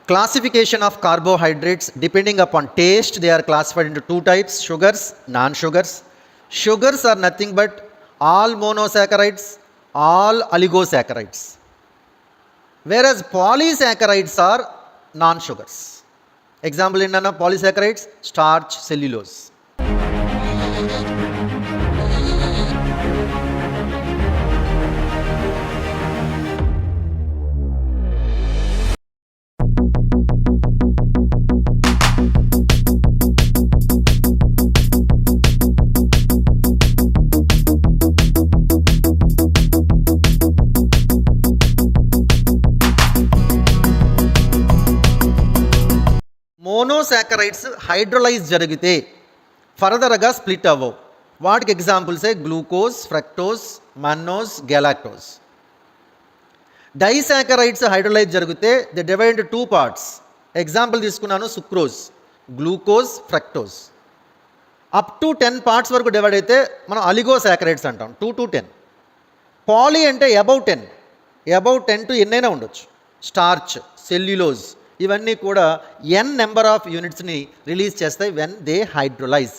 Classification of carbohydrates depending upon taste, they are classified into two types: sugars, non-sugars. Sugars are nothing but all monosaccharides, all oligosaccharides, whereas polysaccharides are non-sugars. Example in polysaccharides: starch, cellulose. Monosaccharides hydrolyse జరిగితే ఫర్దర్గా split అవ్వవు. వాటికి ఎగ్జాంపుల్సే glucose, fructose, mannose, galactose. Disaccharides hydrolyse జరిగితే they divide into two parts. Example తీసుకున్నాను sucrose, glucose, fructose. Up to 10 parts వరకు divide అయితే మనం అలిగోసాకరైడ్స్ అంటాం, 2 to 10. పాలీ అంటే అబౌవ్ 10 to ఎన్నైనా ఉండొచ్చు. స్టార్చ్, సెల్యులోజ్ ఇవన్నీ కూడా n నెంబర్ ఆఫ్ యూనిట్స్ని రిలీజ్ చేస్తాయి when they hydrolyse.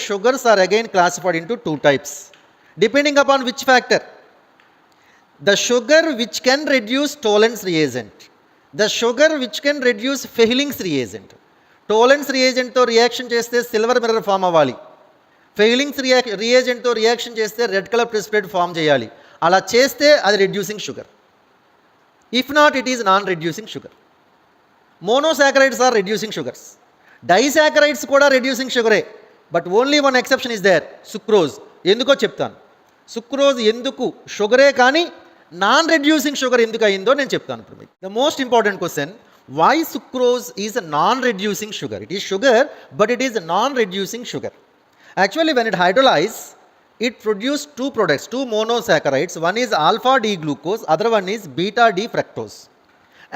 Sugars are again classified into two types depending upon which factor. The sugar which can reduce Tollens reagent, the sugar which can reduce Fehling's reagent. Tollens రియేజెంట్తో reaction చేస్తే silver mirror form అవ్వాలి, Fehling's రియేజెంట్తో reaction చేస్తే red colour precipitate form చేయాలి. అలా చేస్తే అది reducing sugar. If not, it is non reducing sugar. Monosaccharides are reducing sugars. Disaccharides కూడా రెడ్యూసింగ్ షుగరే, but only one exception is there, sucrose. ఎందుకో చెప్తాను. సుక్రోజ్ ఎందుకు షుగరే కానీ నాన్ రెడ్యూసింగ్ షుగర్ ఎందుకు అయిందో నేను చెప్తాను ఇప్పుడు మీకు. The most important question, why sucrose is a non reducing sugar? It is sugar but it is non reducing sugar. Actually, when it hydrolyzes, it produces two products, two monosaccharides. One is alpha D glucose, other one is beta D fructose.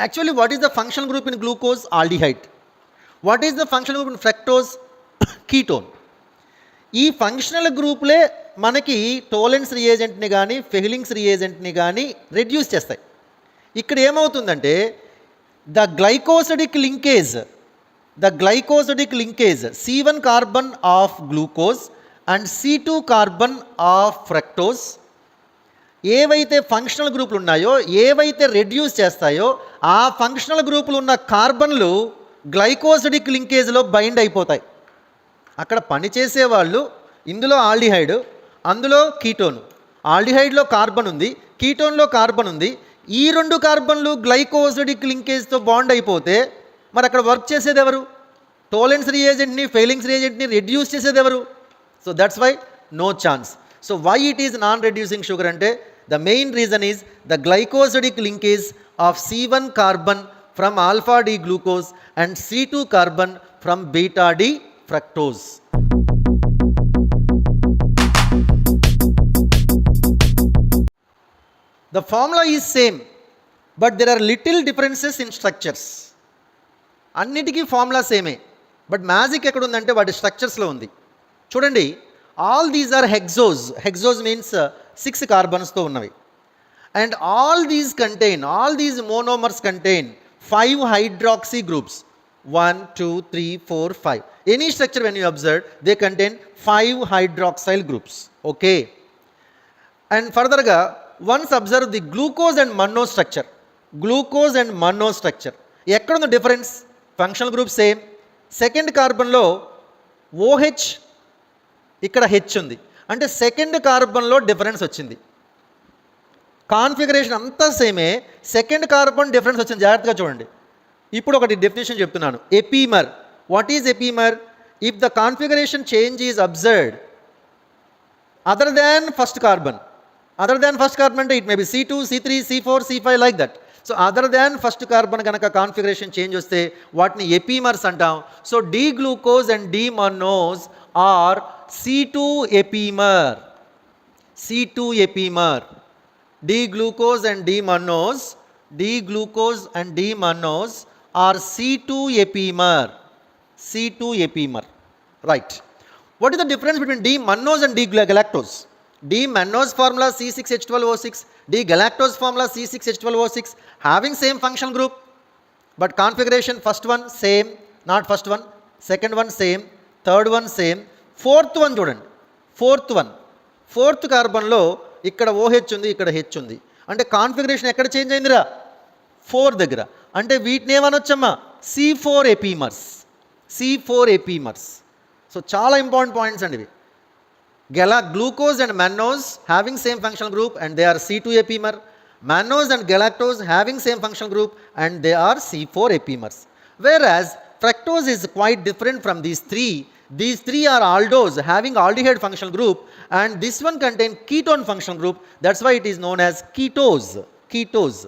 Actually, what is the functional group in glucose? Aldehyde. What is the functional group in fructose? Ketone. ఈ functional గ్రూప్లే మనకి టోలెన్స్ రియేజెంట్ని కానీ failings రియేజెంట్ని కానీ reduce చేస్తాయి. ఇక్కడ ఏమవుతుందంటే the glycosidic linkage C1 carbon of glucose and C2 carbon of fructose ఏవైతే functional గ్రూపులు ఉన్నాయో, ఏవైతే రెడ్యూస్ చేస్తాయో ఆ ఫంక్షనల్ గ్రూపులు ఉన్న కార్బన్లు గ్లైకోసిడిక్ లింకేజ్లో బైండ్ అయిపోతాయి. అక్కడ పనిచేసే వాళ్ళు ఇందులో ఆల్డిహైడ్, అందులో కీటోన్. ఆల్డిహైడ్లో కార్బన్ ఉంది, కీటోన్లో కార్బన్ ఉంది. ఈ రెండు కార్బన్లు గ్లైకోసిడిక్ లింకేజ్తో బాండ్ అయిపోతే మరి అక్కడ వర్క్ చేసేది ఎవరు? టోలెన్స్ రియేజెంట్ని, ఫెయిలింగ్స్ రియేజెంట్ని రెడ్యూస్ చేసేది ఎవరు? So that's why no chance. So why it is non reducing sugar అంటే the main reason is the glycosidic linkage of C1 carbon from alpha D glucose and C2 carbon from beta D fructose. The formula is same, but there are little differences in structures. అన్నిటికీ formula సేమే, but magic ఎక్కడ ఉందంటే వాటి స్ట్రక్చర్స్లో ఉంది. చూడండి, all these are hexose means 6 కార్బన్స్తో ఉన్నవి. And all these monomers contain 5 hydroxy groups. 1, 2, 3, 4, 5. Any structure when you observe, they contain 5 hydroxyl groups. Okay. And furtherగా once observe the glucose and mannose structure. ఎక్కడ ఉంది difference? Functional group same. Second కార్బన్లో OH, ఇక్కడ H ఉంది, అంటే second కార్బన్లో difference వచ్చింది. Configuration అంతా సేమే, సెకండ్ కార్బన్ డిఫరెన్స్ వచ్చింది. జాగ్రత్తగా చూడండి. ఇప్పుడు ఒకటి డెఫినేషన్ చెప్తున్నాను. Epimer. What is epimer? If the configuration change is observed other than first carbon అంటే it may be C2, C3, C4, C5 like that. So other than first carbon కనుక configuration change వస్తే వాటిని epimers అంటాం. So D glucose and D mannose are C2 epimer. D glucose and D mannose are C2 epimer. Right. What is the difference between D-mannose and D-galactose? D-mannose formula C6H12O6, D-galactose formula C6H12O6, having same functional group, but configuration first one same, not first one, second one same, third one same, fourth one చూడండి, fourth కార్బన్లో ఇక్కడ OH ఉంది, ఇక్కడ H ఉంది. అంటే configuration ఎక్కడ change అయిందిరా? 4 దగ్గర. అంటే వీటిని ఏమనొచ్చమ్మా? C4 ఎపీమర్స్. సో చాలా ఇంపార్టెంట్ పాయింట్స్ అండి ఇవి. Glucose and mannose having same functional group and they are C2 epimer. Mannose and galactose having same functional group and they are C4 epimers. Whereas fructose is quite different from these three. These three are aldose having aldehyde functional group and this one contains ketone functional group. That's why it is known as ketose.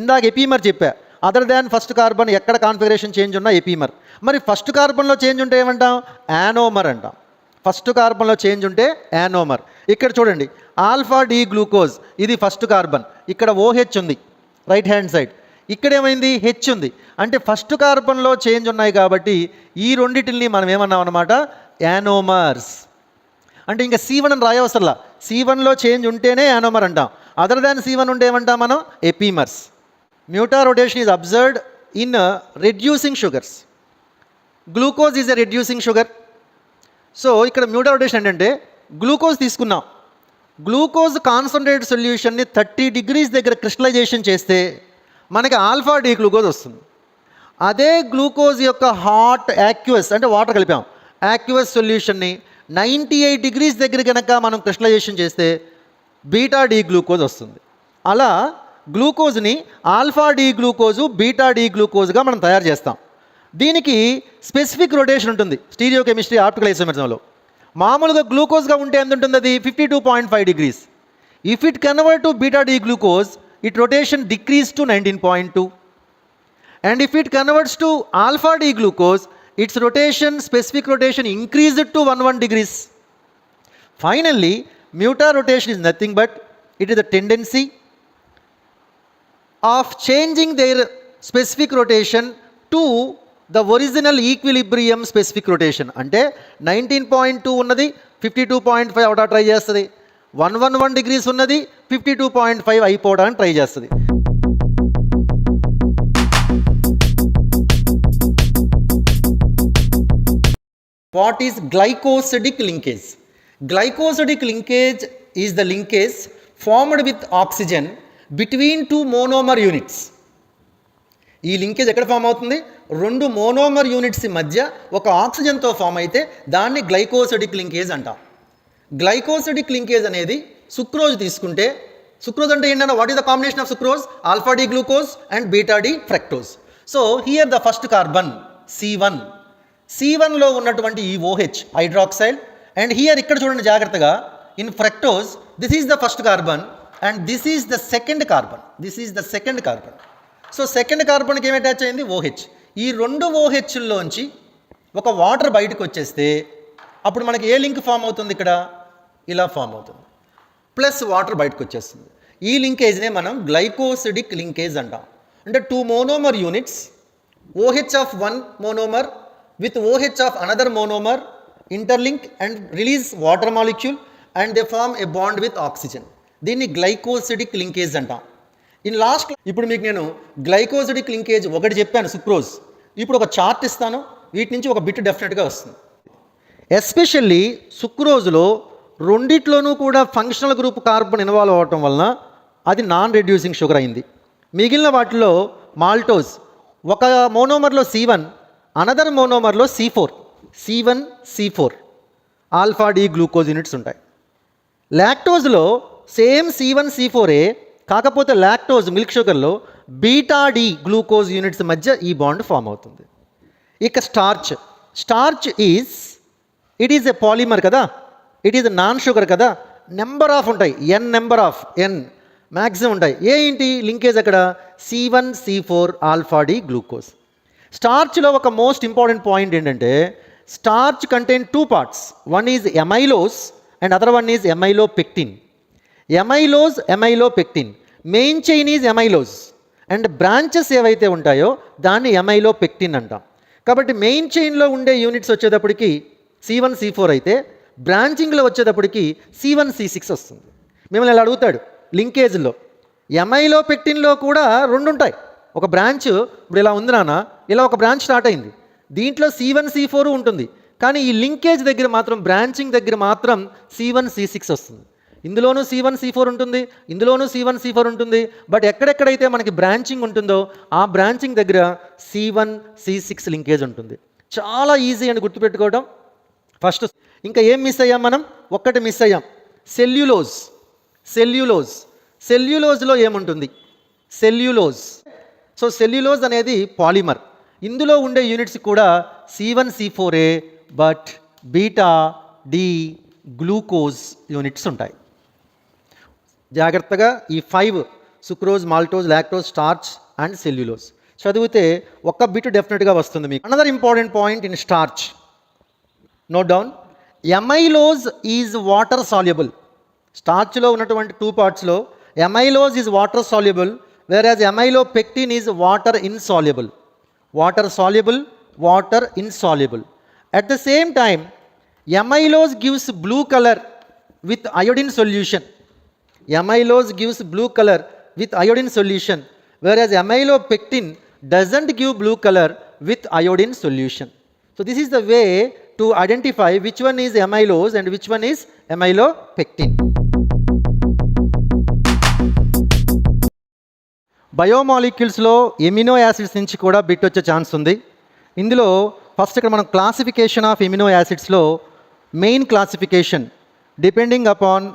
ఇందాక ఎపీమర్ చెప్పా. Other than first carbon ఎక్కడ configuration change ఉన్నా ఎపీమర్. మరి first కార్బన్లో change ఉంటే ఏమంటాం? యానోమర్ అంటాం. First కార్బన్లో change ఉంటే యానోమర్. ఇక్కడ చూడండి, ఆల్ఫా డి గ్లూకోజ్ ఇది ఫస్ట్ కార్బన్, ఇక్కడ OH ఉంది రైట్ హ్యాండ్ సైడ్, ఇక్కడ ఏమైంది? H ఉంది. అంటే ఫస్ట్ కార్బన్లో చేంజ్ ఉన్నాయి కాబట్టి ఈ రెండిటిని మనం ఏమన్నాం అనమాట? యానోమర్స్. అంటే ఇంకా C1 అని రాయవసరలా, C1లో చేంజ్ ఉంటేనే యానోమర్ అంటాం. అదర్ దాన్ C1 ఉంటే ఏమంటాం మనం? Epimers. Mutarotation is observed in reducing sugars. Glucose is a reducing sugar. So ఇక్కడ మ్యూటా రొటేషన్ ఏంటంటే, గ్లూకోజ్ తీసుకున్నాం, గ్లూకోజ్ కాన్సన్ట్రేట్ సొల్యూషన్ని 30 degrees దగ్గర క్రిస్టలైజేషన్ చేస్తే మనకి ఆల్ఫా డి గ్లూకోజ్ వస్తుంది. అదే గ్లూకోజ్ యొక్క హాట్ యాక్యువస్ అంటే వాటర్ కలిపాం, యాక్యువస్ సొల్యూషన్ని 98 degrees దగ్గర కనుక మనం క్రిస్టలైజేషన్ చేస్తే బీటా డి గ్లూకోజ్ వస్తుంది. అలా గ్లూకోజ్ని alpha D glucose, beta D గ్లూకోజ్గా మనం తయారు చేస్తాం. దీనికి స్పెసిఫిక్ రొటేషన్ ఉంటుంది స్టీరియో కెమిస్ట్రీ ఆప్టికల్ ఐసోమెరిజంలో. మామూలుగా గ్లూకోజ్గా ఉంటే ఎంత ఉంటుంది? అది 52.5 degrees. If it convert to beta D glucose, it rotation decrease to 19.2. And if it converts to alpha D glucose, it's rotation, specific rotation increased to 11 degrees. Finally, muta rotation is nothing but it is the tendency of changing their specific rotation to the original equilibrium specific rotation. అంటే 19.2 ఉన్నది 52.5 అవడా try చేస్తుంది, 111 degrees ఉన్నది 52.5 అయిపోవడానికి try చేస్తుంది. What is glycosidic linkage? Glycosidic linkage is the linkage formed with oxygen between two monomer units. ఈ linkage ఎక్కడ form అవుతుంది? 2 monomer units మధ్య ఒక ఆక్సిజన్తో ఫామ్ అయితే దాన్ని గ్లైకోసిడిక్ లింకేజ్ అంటాం. గ్లైకోసిడిక్ లింకేజ్ అనేది సుక్రోజ్ తీసుకుంటే, సుక్రోజ్ అంటే ఏంటన్నా? What is the combination of sucrose? Alpha D glucose and beta D fructose. So here the first carbon C1లో ఉన్నటువంటి ఈ OH హైడ్రాక్సైడ్, అండ్ హియర్ ఇక్కడ చూడండి జాగ్రత్తగా, in fructose this is the first carbon and this is the second carbon. So second కార్బన్కి ఏమి attach అయింది? OH. ఈ 2 OHల్లోంచి ఒక వాటర్ బయటకు వచ్చేస్తే అప్పుడు మనకి ఏ లింక్ ఫామ్ అవుతుంది? ఇక్కడ ఇలా ఫామ్ అవుతుంది, ప్లస్ వాటర్ బయటకు వచ్చేస్తుంది. ఈ లింకేజ్నే మనం గ్లైకోసిడిక్ లింకేజ్ అంటాం. అంటే 2 monomer units, OH of 1 monomer with OH of another monomer interlink and release water molecule and they form a bond with oxygen. దీన్ని గ్లైకోసిడిక్ లింకేజ్ అంటాం. ఇన్ లాస్ట్ ఇప్పుడు మీకు నేను గ్లైకోసిడిక్ లింకేజ్ ఒకటి చెప్పాను, సుక్రోజ్. ఇప్పుడు ఒక చార్ట్ ఇస్తాను, వీటి నుంచి ఒక బిట్ డెఫినెట్గా వస్తుంది. ఎస్పెషల్లీ సుక్రోజ్లో రెండిట్లోనూ కూడా ఫంక్షనల్ గ్రూప్ కార్బన్ ఇన్వాల్వ్ అవ్వటం వలన అది నాన్ రెడ్యూసింగ్ షుగర్ అయింది. మిగిలిన వాటిలో మాల్టోజ్ ఒక మోనోమర్లో C1, అనదర్ మోనోమర్లో C1 C4 alpha D glucose units ఉంటాయి. లాక్టోజ్లో సేమ్ C1 C4ఏ, కాకపోతే లాక్టోజ్ మిల్క్ షుగర్లో బీటా డి గ్లూకోజ్ యూనిట్స్ మధ్య ఈ బాండ్ ఫామ్ అవుతుంది. ఇక starch it is a polymer కదా, ఇట్ ఈజ్ నాన్ షుగర్ కదా, నెంబర్ ఆఫ్ ఉంటాయి, n మ్యాక్సిమం ఉంటాయి. ఏంటి లింకేజ్ అక్కడ? C1 C4 alpha D glucose. స్టార్చ్లో ఒక మోస్ట్ ఇంపార్టెంట్ పాయింట్ ఏంటంటే, starch contain 2 parts. One is amylose and other one is amylopectin. Amylopectin main chain is amylose and branches ఏవైతే ఉంటాయో దాన్ని ఎమైలోపెక్టిన్ అంటాం. కాబట్టి మెయిన్ చైన్లో ఉండే యూనిట్స్ వచ్చేటప్పటికి C1 C4 అయితే, బ్రాంచింగ్లో వచ్చేటప్పటికి C1 C6 వస్తుంది. మిమ్మల్ని ఇలా అడుగుతాడు లింకేజ్లో, ఎమైలోపెక్టిన్లో కూడా 2 ఉంటాయి, ఒక బ్రాంచ్ ఇప్పుడు ఇలా ఉంది నాన్న, ఇలా ఒక బ్రాంచ్ స్టార్ట్ అయింది. దీంట్లో C1 C4 ఉంటుంది, కానీ ఈ లింకేజ్ దగ్గర మాత్రం, బ్రాంచింగ్ దగ్గర మాత్రం C1 C6 వస్తుంది. ఇందులోనూ C1 C4 ఉంటుంది, ఇందులోనూ C1 C4 ఉంటుంది. బట్ ఎక్కడెక్కడైతే మనకి బ్రాంచింగ్ ఉంటుందో ఆ బ్రాంచింగ్ దగ్గర C1 C6 లింకేజ్ ఉంటుంది. చాలా ఈజీ అని గుర్తుపెట్టుకోవడం. ఫస్ట్ ఇంకా ఏం మిస్ అయ్యాం మనం? ఒక్కటి మిస్ అయ్యాం, సెల్యులోజ్. సెల్యులోజ్లో ఏముంటుంది? సెల్యులోజ్. సో సెల్యులోజ్ అనేది పాలిమర్. ఇందులో ఉండే యూనిట్స్ కూడా C1 C4A, but beta D glucose units ఉంటాయి. జాగ్రత్తగా ఈ 5 sucrose, maltose, lactose, starch and cellulose చదివితే ఒక బిట్ డెఫినెట్గా వస్తుంది మీకు. Another important point in starch, note down, amylose is water soluble. స్టార్చ్లో ఉన్నటువంటి 2 పార్ట్స్లో amylose is water soluble, whereas amylopectin is water insoluble. Water insoluble. At the same time, amylose gives blue color with iodine solution. Whereas amylopectin doesn't give blue color with iodine solution. So this is the way to identify which one is amylose and which one is amylopectin. బయోమాలిక్యూల్స్లో amino acids నుంచి కూడా bit వచ్చే chance ఉంది. ఇందులో first ఇక్కడ మనం classification of amino యాసిడ్స్లో main classification depending upon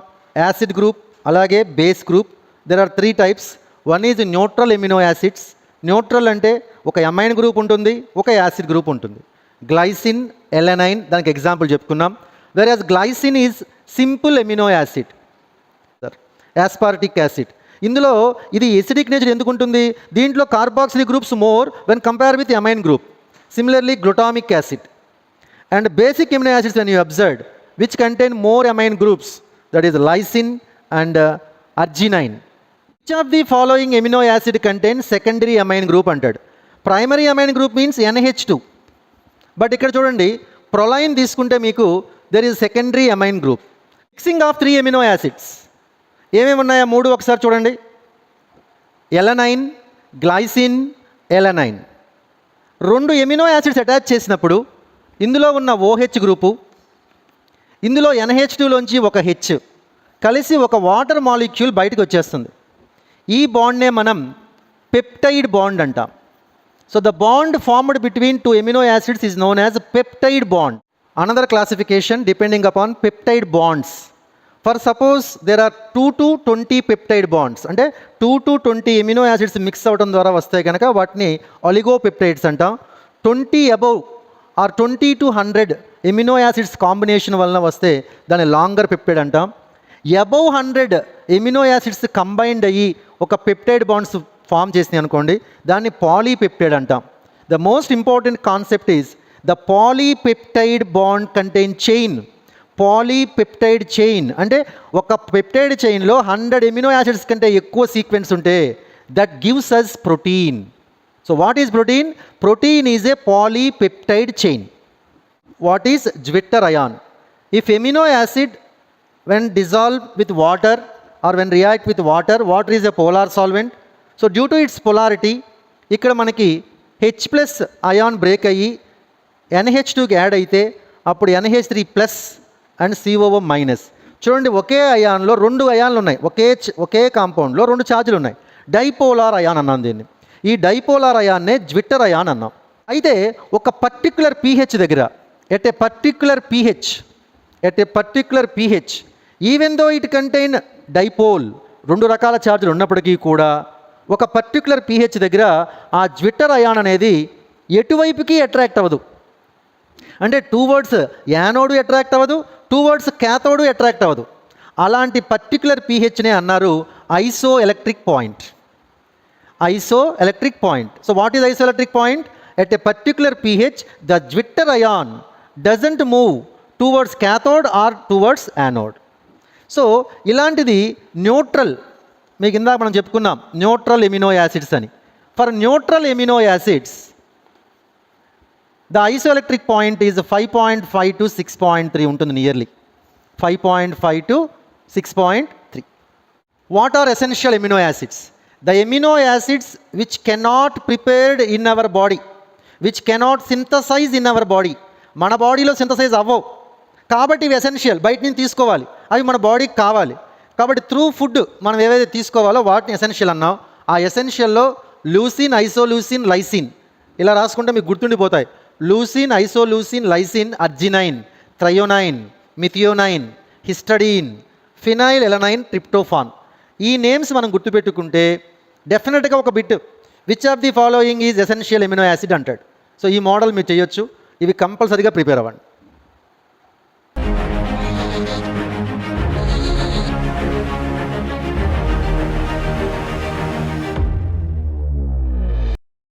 acid group అలాగే base group. There are 3 types. One is neutral amino acids. Neutral అంటే ఒక ఎమైన్ గ్రూప్ ఉంటుంది, ఒక యాసిడ్ గ్రూప్ ఉంటుంది. గ్లైసిన్, ఎలనైన్ దానికి ఎగ్జాంపుల్ చెప్పుకున్నాం. Whereas glycine is simple amino acid. Aspartic acid, ఇందులో ఇది ఎసిడిక్ నేచర్ ఎందుకు ఉంటుంది? దీంట్లో carboxylic groups more when compare with amine group. Similarly, glutamic acid and basic amino acids, when you observed, which contain more amine groups, that is lysine and arginine. Which of the following amino acid contains secondary amine group అంటాడు? Primary amine group means NH2. But ఇక్కడ చూడండి, proline తీసుకుంటే మీకు there is secondary amine group. Mixing of 3 amino acids. ఏమేమి ఉన్నాయో 3 ఒకసారి చూడండి. Alanine, glycine, alanine. 2 amino acids attach చేసినప్పుడు ఇందులో ఉన్న OH గ్రూపు, ఇందులో NH2లోంచి ఒక H కలిసి ఒక వాటర్ మాలిక్యూల్ బయటకు వచ్చేస్తుంది. ఈ బాండ్నే మనం పెప్టైడ్ బాండ్ అంటాం. So the bond formed between 2 amino acids is known as peptide bond. Another classification depending upon peptide bonds. For suppose there are 2 to 20 peptide bonds, అంటే 2 to 20 ఎమినో యాసిడ్స్ మిక్స్ అవడం ద్వారా వస్తాయి కనుక వాటిని oligopeptides అంటాం. 20 above or 20 to 100 amino acids combination వలన వస్తే దాన్ని లాంగర్ పెప్టైడ్ అంటాం. అబౌవ్ 100 ఎమినో యాసిడ్స్ కంబైన్డ్ అయ్యి ఒక పెప్టైడ్ బాండ్స్ ఫామ్ చేసినాయి అనుకోండి, దాన్ని పాలీపెప్టైడ్ అంటాం. The most important concept is the polypeptide bond contain chain. Polypeptide chain అంటే ఒక పెప్టైడ్ చైన్లో 100 ఎమినో యాసిడ్స్ కంటే ఎక్కువ సీక్వెన్స్ ఉంటే that gives us protein. So what is protein? Protein is a polypeptide chain. What is zwitter ion? If amino acid when dissolve with water or when react with water, water is a polar solvent. So due to its polarity ఇక్కడ మనకి H+ ion break అయ్యి NH2కి add అయితే అప్పుడు NH3+ and COO-. చూడండి, ఒకే అయాన్లో 2 అయాన్లు ఉన్నాయి, ఒకే కాంపౌండ్లో 2 ఛార్జీలు ఉన్నాయి. డైపోలార్ అయాన్ అన్నాం దీన్ని. ఈ డైపోలార్ అయాన్నే జ్విట్టర్ అయాన్ అన్నాం. అయితే ఒక పర్టిక్యులర్ pH దగ్గర at a particular pH even though it contain dipole, 2 రకాల ఛార్జీలు ఉన్నప్పటికీ కూడా ఒక పర్టిక్యులర్ pH దగ్గర ఆ జ్విట్టర్ అయాన్ అనేది ఎటువైపుకి అట్రాక్ట్ అవ్వదు. అంటే టువర్డ్స్ యానోడు అట్రాక్ట్ అవ్వదు, టువర్డ్స్ క్యాథోడు అట్రాక్ట్ అవ్వదు. అలాంటి పర్టిక్యులర్ pHనే అన్నారు isoelectric point. So what is isoelectric point? At a particular pH the zwitterion doesn't move towards cathode or towards anode. So ఇలాంటిది neutral, మీకు ఇందాక మనం చెప్పుకున్నాం న్యూట్రల్ ఎమినో యాసిడ్స్ అని. For neutral amino acids the isoelectric point is 5.5 to 6.3 ఉంటుంది, nearly 5.5 to 6.3. What are essential amino acids? The amino acids which cannot prepared in our body, which cannot synthesize in our body, మన బాడీలో synthesise అవ్వవు కాబట్టి ఇవి essential, బయట నుంచి తీసుకోవాలి, అవి మన బాడీకి కావాలి. కాబట్టి త్రూ ఫుడ్ మనం ఏవైతే తీసుకోవాలో వాటిని ఎసెన్షియల్ అన్నాం. ఆ ఎసెన్షియల్లో లూసిన్, ఐసోలూసిన్, లైసిన్ ఇలా రాసుకుంటే మీకు గుర్తుండిపోతాయి. Leucine, isoleucine, lysine, arginine, threonine, methionine, histidine, phenylalanine, tryptophan. ఈ నేమ్స్ మనం గుర్తుపెట్టుకుంటే డెఫినెట్గా ఒక bit which of the following is essential amino acid అంటాడు. సో ఈ మోడల్ మీరు చేయొచ్చు. ఇవి కంపల్సరీగా ప్రిపేర్ అవ్వండి.